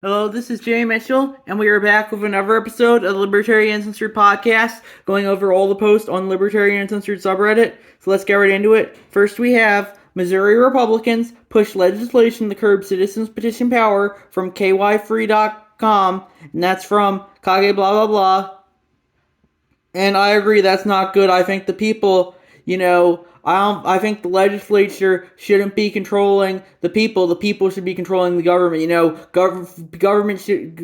Hello, this is Jay Mitchell, and we are back with another episode of the Libertarian Uncensored podcast, going over all the posts on Libertarian Uncensored subreddit. So let's get right into it. First, we have Missouri Republicans push legislation to curb citizens' petition power from kyfree.com, and that's from Kage blah blah blah. And I agree, that's not good. I think the people, I think the legislature shouldn't be controlling the people. The people should be controlling the government.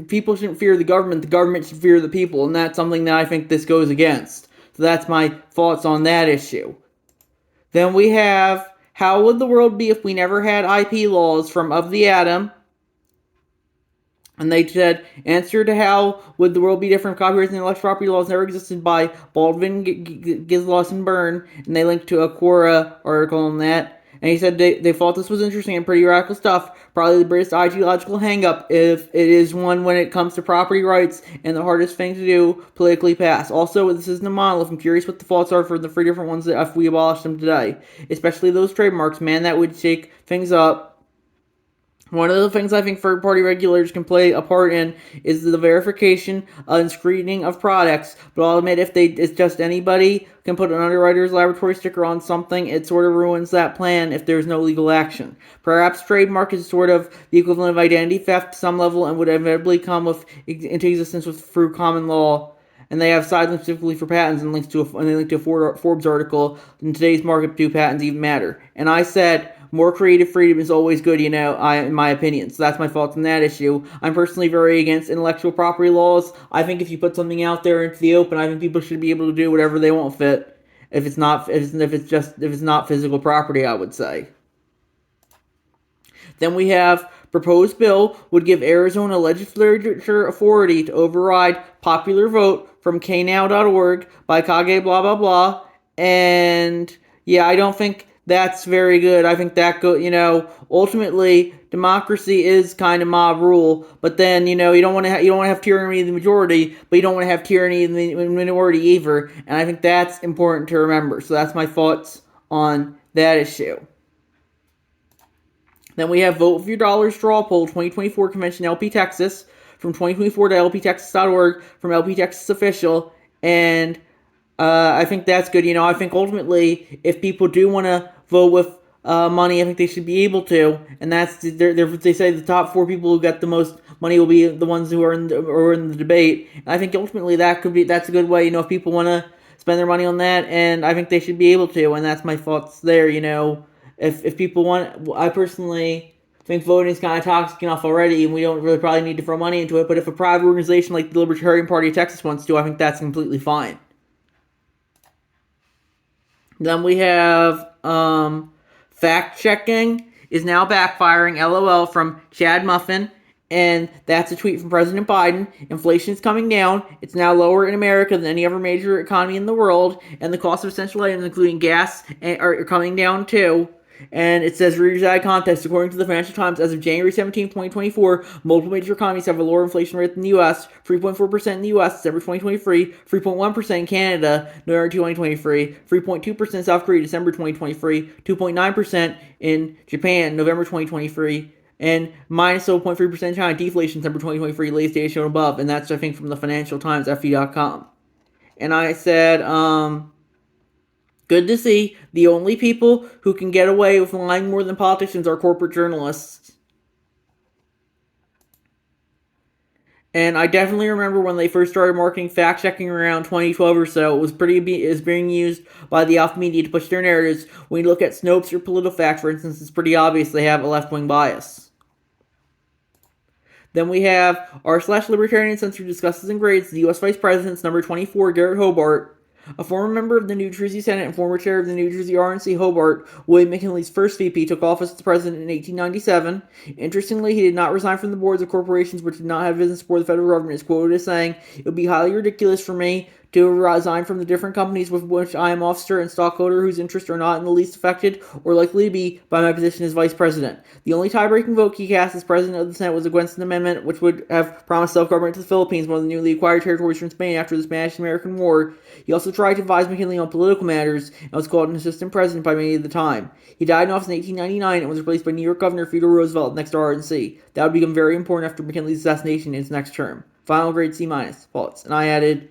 People shouldn't fear the government. The government should fear the people, and that's something that I think this goes against. So that's my thoughts on that issue. Then we have how would the world be if we never had IP laws from Of the Atom? And they said, answer to how would the world be different if copyright and intellectual property laws never existed by Baldwin, Gislos, and Byrne. And they linked to a Quora article on that. And he said they thought this was interesting and pretty radical stuff. Probably the biggest ideological hangup, if it is one when it comes to property rights and the hardest thing to do politically pass. Also, this isn't a monolith. I'm curious what the thoughts are for the three different ones that if we abolish them today. Especially those trademarks, man, that would shake things up. One of the things I think third-party regulators can play a part in is the verification and screening of products. But I'll admit, it's just anybody can put an underwriter's laboratory sticker on something, it sort of ruins that plan if there's no legal action. Perhaps trademark is sort of the equivalent of identity theft to some level and would inevitably come into existence through common law. And they have side links specifically for patents and they link to a Forbes article. In today's market, do patents even matter? And I said, more creative freedom is always good, in my opinion. So that's my thoughts on that issue. I'm personally very against intellectual property laws. I think if you put something out there into the open, I think people should be able to do whatever they want with it. If it's not physical property, I would say. Then we have proposed bill would give Arizona legislature authority to override popular vote from know.org by Kage blah blah blah. And yeah, I don't think that's very good. I think that ultimately democracy is kind of mob rule, but then you don't want to have tyranny of the majority, but you don't want to have tyranny in the minority either. And I think that's important to remember. So that's my thoughts on that issue. Then we have Vote for Your Dollar Straw Poll 2024 Convention LP Texas from 2024 to lptexas.org from LP Texas Official. And I think that's good. I think ultimately, if people do want to vote with money, I think they should be able to. And that's they say the top four people who get the most money will be the ones who are in the debate. And I think ultimately that's a good way. If people want to spend their money on that, and I think they should be able to. And that's my thoughts there. If people want, I personally think voting is kind of toxic enough already, and we don't really probably need to throw money into it. But if a private organization like the Libertarian Party of Texas wants to, I think that's completely fine. Then we have fact checking is now backfiring. LOL from Chad Muffin. And that's a tweet from President Biden. Inflation is coming down. It's now lower in America than any other major economy in the world. And the cost of essential items, including gas, are coming down too. And it says, readers out of context, according to the Financial Times, as of January 17, 2024, multiple major economies have a lower inflation rate than the U.S., 3.4% in the U.S., December 2023, 3.1% in Canada, November 2023, 3.2% in South Korea, December 2023, 2.9% in Japan, November 2023, and minus 0.3% in China, deflation, December 2023, latest data shown above. And that's, I think, from the Financial Times, FE.com. And I said, good to see. The only people who can get away with lying more than politicians are corporate journalists. And I definitely remember when they first started marketing fact-checking around 2012 or so, is being used by the alpha media to push their narratives. When you look at Snopes or PolitiFact, for instance, it's pretty obvious they have a left-wing bias. Then we have r/Libertarian Uncensored discusses and grades the U.S. Vice President's number 24, Garrett Hobart, a former member of the New Jersey Senate and former chair of the New Jersey RNC. Hobart, William McKinley's first VP, took office as president in 1897. Interestingly, he did not resign from the boards of corporations which did not have business support of the federal government. Is quoted as saying, "It would be highly ridiculous for me to resign from the different companies with which I am officer and stockholder whose interests are not in the least affected or likely to be by my position as vice president. The only tie-breaking vote he cast as president of the Senate was against an amendment which would have promised self-government to the Philippines, one of the newly acquired territories from Spain after the Spanish-American War. He also tried to advise McKinley on political matters and was called an assistant president by many at the time. He died in office in 1899 and was replaced by New York Governor Theodore Roosevelt next to RNC. That would become very important after McKinley's assassination in his next term. Final grade C-. Faults. And I added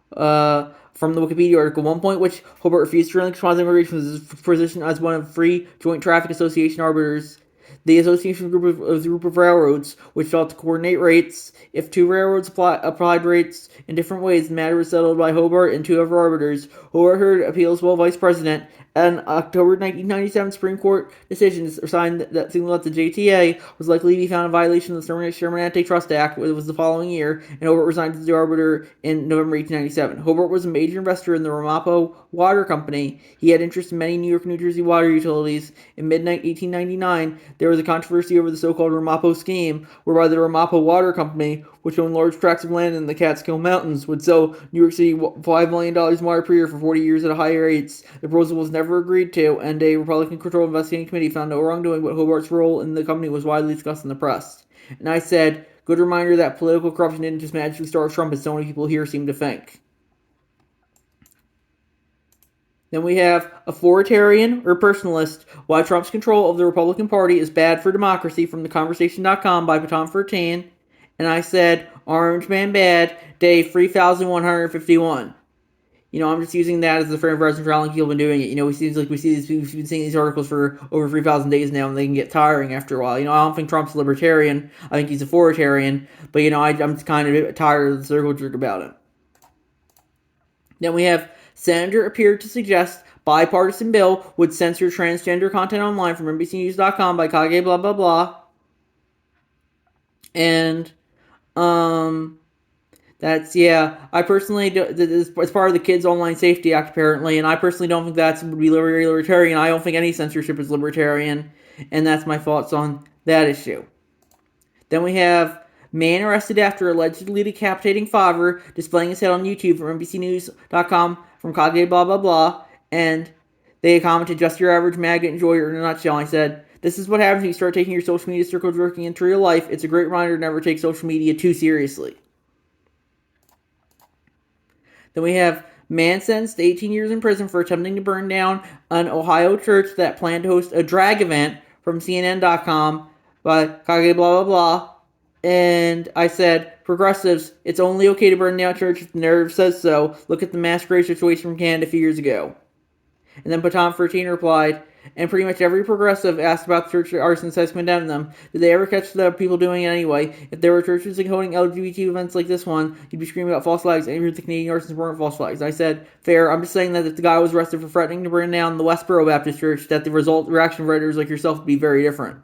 from the Wikipedia article, one point which Hobart refused to relinquish immigration was his position as one of three Joint Traffic Association arbiters. The association group of the group of railroads, which sought to coordinate rates. If two railroads applied rates in different ways, the matter was settled by Hobart and two other arbiters. Hobart heard appeals while vice president. An October 1997 Supreme Court decision signed that signaled that the JTA was likely to be found in violation of the Sherman Antitrust Act. It was the following year, and Hobart resigned as the arbiter in November 1897. Hobart was a major investor in the Ramapo Water Company. He had interest in many New York and New Jersey water utilities. In mid-1899, there was a controversy over the so-called Ramapo scheme, whereby the Ramapo Water Company, which owned large tracts of land in the Catskill Mountains, would sell New York City $5 million water per year for 40 years at higher rates. The proposal was never agreed to, and a Republican-controlled investigating committee found no wrongdoing, but Hobart's role in the company was widely discussed in the press. And I said, good reminder that political corruption didn't just magically start with Trump, as so many people here seem to think. Then we have authoritarian or personalist, why Trump's control of the Republican Party is bad for democracy, from theconversation.com by Baton 13. And I said, Orange Man Bad, day 3151. I'm just using that as the frame of reference for how long people have been doing it. We've been seeing these articles for over 3,000 days now, and they can get tiring after a while. I don't think Trump's libertarian. I think he's authoritarian. But, I'm just kind of tired of the circle jerk about it. Then we have Senator appeared to suggest bipartisan bill would censor transgender content online, from NBCNews.com by Kage blah blah blah. And I personally it's part of the Kids Online Safety Act apparently, and I personally don't think that would be libertarian. I don't think any censorship is libertarian, and that's my thoughts on that issue. Then we have man arrested after allegedly decapitating father, displaying his head on YouTube, from NBCNews.com from Kage blah blah blah, and they commented, just your average maggot enjoyer in a nutshell. I said, this is what happens when you start taking your social media circle jerking into real life. It's a great reminder to never take social media too seriously. Then we have man sentenced to 18 years in prison for attempting to burn down an Ohio church that planned to host a drag event, from CNN.com by Kage blah blah blah. And I said, progressives, it's only okay to burn down church if the narrative says so. Look at the mass grave situation from Canada a few years ago. And then Baton 13 replied, and pretty much every progressive asked about the church arson has condemned them. Did they ever catch the people doing it anyway? If there were churches holding LGBT events like this one, you'd be screaming about false flags, and even if the Canadian arsons weren't false flags. I said, fair. I'm just saying that if the guy was arrested for threatening to burn down the Westboro Baptist Church, that the reaction of writers like yourself would be very different.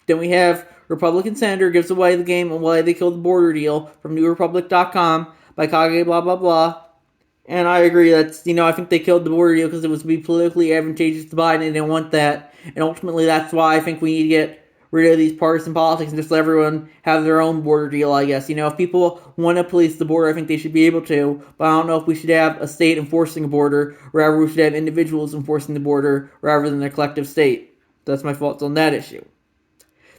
Then we have Republican Senator gives away the game on why they killed the border deal, from NewRepublic.com by Kage blah blah blah. And I agree, that's, I think they killed the border deal because it was to be politically advantageous to Biden, and they didn't want that. And ultimately, that's why I think we need to get rid of these partisan politics and just let everyone have their own border deal, I guess. If people want to police the border, I think they should be able to, but I don't know if we should have a state enforcing a border, rather we should have individuals enforcing the border, rather than a collective state. That's my thoughts on that issue.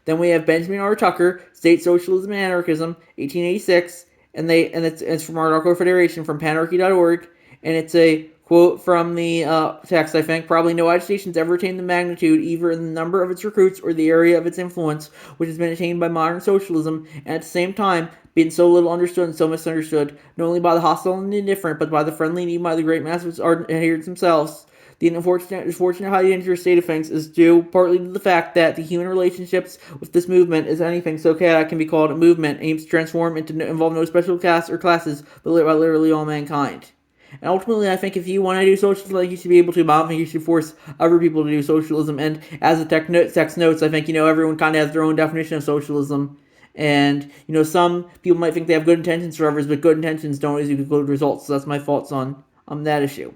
Then we have Benjamin R. Tucker, State Socialism and Anarchism, 1886, and it's from our Arco Federation, from panarchy.org, and it's a quote from the text, I think. Probably no agitation has ever attained the magnitude, either in the number of its recruits or the area of its influence, which has been attained by modern socialism, and at the same time, being so little understood and so misunderstood, not only by the hostile and indifferent, but by the friendly and even by the great mass of its ardent adherents themselves. The unfortunate highly dangerous state of things is due partly to the fact that the human relationships with this movement is anything so chaotic can be called a movement, aims to transform and to involve no special caste or classes, but literally all mankind. And ultimately, I think if you want to do socialism, you should be able to, but I don't think you should force other people to do socialism. And as the text notes, I think, everyone kind of has their own definition of socialism. And, some people might think they have good intentions for others, but good intentions don't always equal good results. So that's my thoughts on that issue.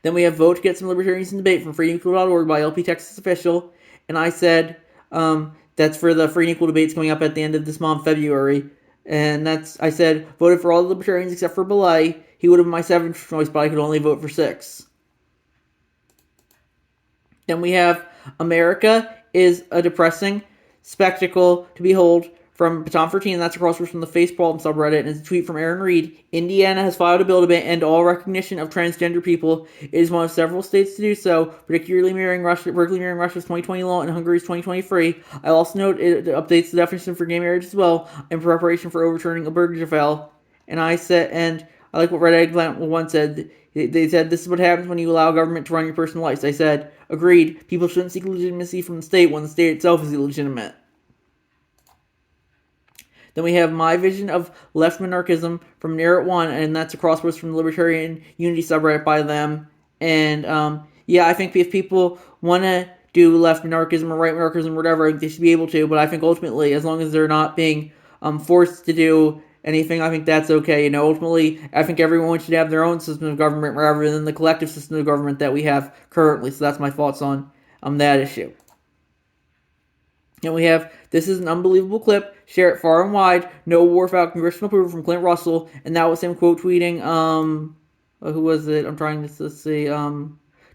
Then we have Vote to Get Some Libertarians in Debate, from freeandequal.org by LP Texas Official. And I said, that's for the Free and Equal debates coming up at the end of this month, February. And I said, voted for all the Libertarians except for Belay. He would have been my 7th choice, but I could only vote for 6. Then we have America is a depressing spectacle to behold from Baton 13, and that's a crossword from the Face Problem subreddit, and it's a tweet from Aaron Reed. Indiana has filed a bill to end all recognition of transgender people. It is one of several states to do so, particularly mirroring Russia's 2020 law and Hungary's 2023. I also note it updates the definition for gay marriage as well, in preparation for overturning a Burgergefell. And I like what Red Eggplant once said. They said, this is what happens when you allow government to run your personal lives. I said, agreed, people shouldn't seek legitimacy from the state when the state itself is illegitimate. Then we have my vision of left monarchism from Narrat1, and that's a crosswords from the Libertarian Unity subreddit by them. And I think if people want to do left monarchism or right monarchism or whatever, they should be able to. But I think ultimately, as long as they're not being forced to do anything, I think that's okay. Ultimately, I think everyone should have their own system of government rather than the collective system of government that we have currently. So that's my thoughts on that issue. And we have, this is an unbelievable clip, share it far and wide, no war without congressional approval from Clint Russell, and that was him quote tweeting, who was it? I'm trying to see,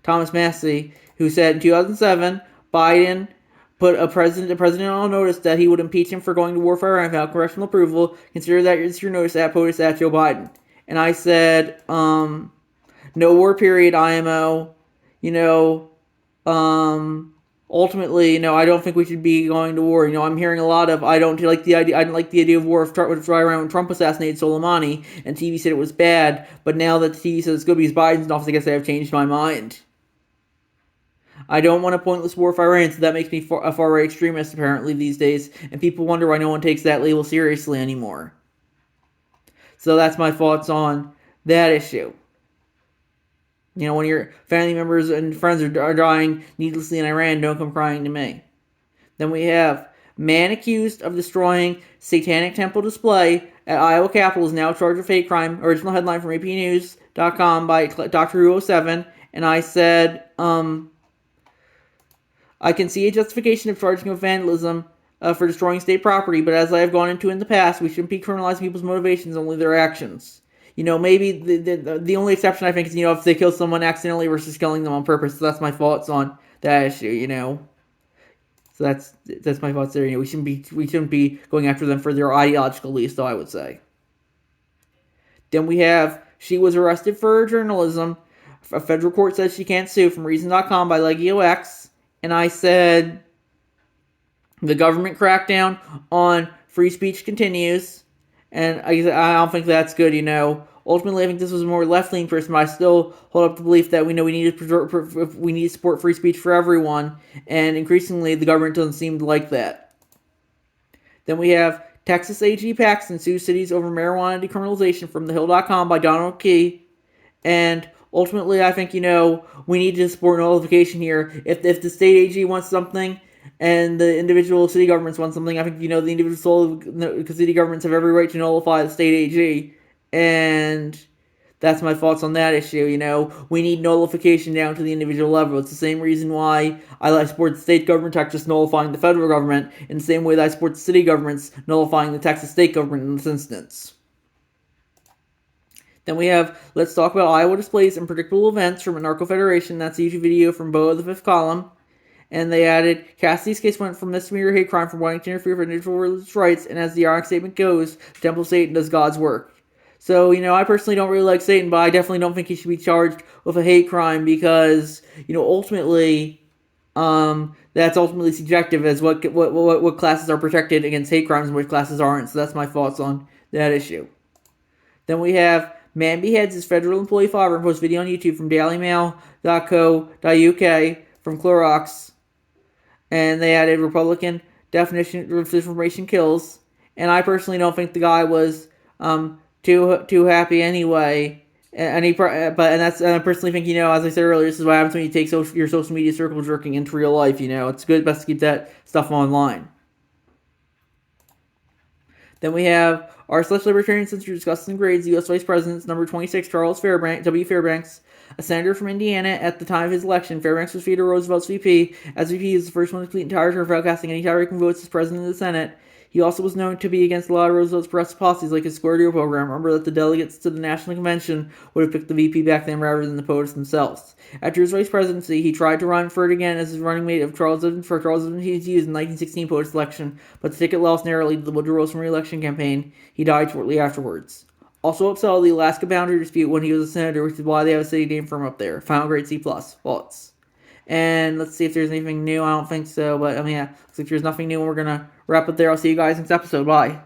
Thomas Massey, who said in 2007, Biden put a president on notice that he would impeach him for going to war for Iran without congressional approval. Consider that your notice at POTUS at Joe Biden. And I said, no war period, IMO, ultimately, I don't think we should be going to war. I'm hearing a lot of, I didn't like the idea of war with Iran when Trump assassinated Soleimani, and TV said it was bad, but now that the TV says it's good because Biden's in office, I guess I have changed my mind. I don't want a pointless war with Iran, so that makes me a far-right extremist, apparently, these days, and people wonder why no one takes that label seriously anymore. So that's my thoughts on that issue. When your family members and friends are dying needlessly in Iran, don't come crying to me. Then we have, man accused of destroying satanic temple display at Iowa Capitol is now charged with hate crime. Original headline from APnews.com by Dr. Who 07. And I said, I can see a justification of charging with vandalism for destroying state property, but as I have gone into in the past, we shouldn't be criminalizing people's motivations, only their actions. Maybe the only exception I think is, if they kill someone accidentally versus killing them on purpose. So that's my thoughts on that issue, So that's my thoughts there. We shouldn't be going after them for their ideological beliefs, though, I would say. Then we have, she was arrested for journalism. A federal court says she can't sue from Reason.com by Legio X. And I said, the government crackdown on free speech continues. And I don't think that's good, Ultimately, I think this was a more left-leaning person, but I still hold up the belief that we need to support free speech for everyone, and increasingly the government doesn't seem to like that. Then we have Texas AG Paxton sues cities over marijuana decriminalization from thehill.com by Donald Key, and ultimately I think, we need to support nullification here. If the state AG wants something, and the individual city governments want something, I think, the individual city governments have every right to nullify the state AG. And that's my thoughts on that issue, We need nullification down to the individual level. It's the same reason why I support the state government Texas nullifying the federal government, in the same way that I support the city governments nullifying the Texas state government in this instance. Then we have, let's talk about Iowa displays and predictable events from Anarcho Federation. That's a YouTube video from Bo of the Fifth Column. And they added, Cassidy's case went from misdemeanor hate crime from wanting to interfere with individual religious rights, and as the ironic statement goes, the Temple of Satan does God's work. So, I personally don't really like Satan, but I definitely don't think he should be charged with a hate crime because, ultimately, that's ultimately subjective as what classes are protected against hate crimes and which classes aren't. So that's my thoughts on that issue. Then we have, man beheads his federal employee father and posts video on YouTube from dailymail.co.uk from Clorox. And they added Republican definition disinformation kills. And I personally don't think the guy was too happy anyway. And I personally think, as I said earlier, this is what happens when you take your social media circle jerking into real life. It's best to keep that stuff online. Then we have r/Libertarian Censor discusses and grades the U.S. Vice President's number 26, Charles Fairbanks, a senator from Indiana at the time of his election. Fairbanks was Theodore Roosevelt's VP. As VP, he was the first one to complete entire term without casting any tiebreaking votes as president of the Senate. He also was known to be against a lot of Roosevelt's progressive policies, like his Square Deal program. Remember that the delegates to the National Convention would have picked the VP back then rather than the POTUS themselves. After his vice presidency, he tried to run for it again as his running mate of Charles Evans in the 1916 POTUS election, but the ticket lost narrowly to the Woodrow Wilson re-election campaign. He died shortly afterwards. Also upset the Alaska boundary dispute when he was a senator, which is why they have a city named for him up there. Final grade C+. Thoughts? And let's see if there's anything new. I don't think so, but yeah, looks like there's nothing new, and we're gonna wrap it there. I'll see you guys next episode. Bye.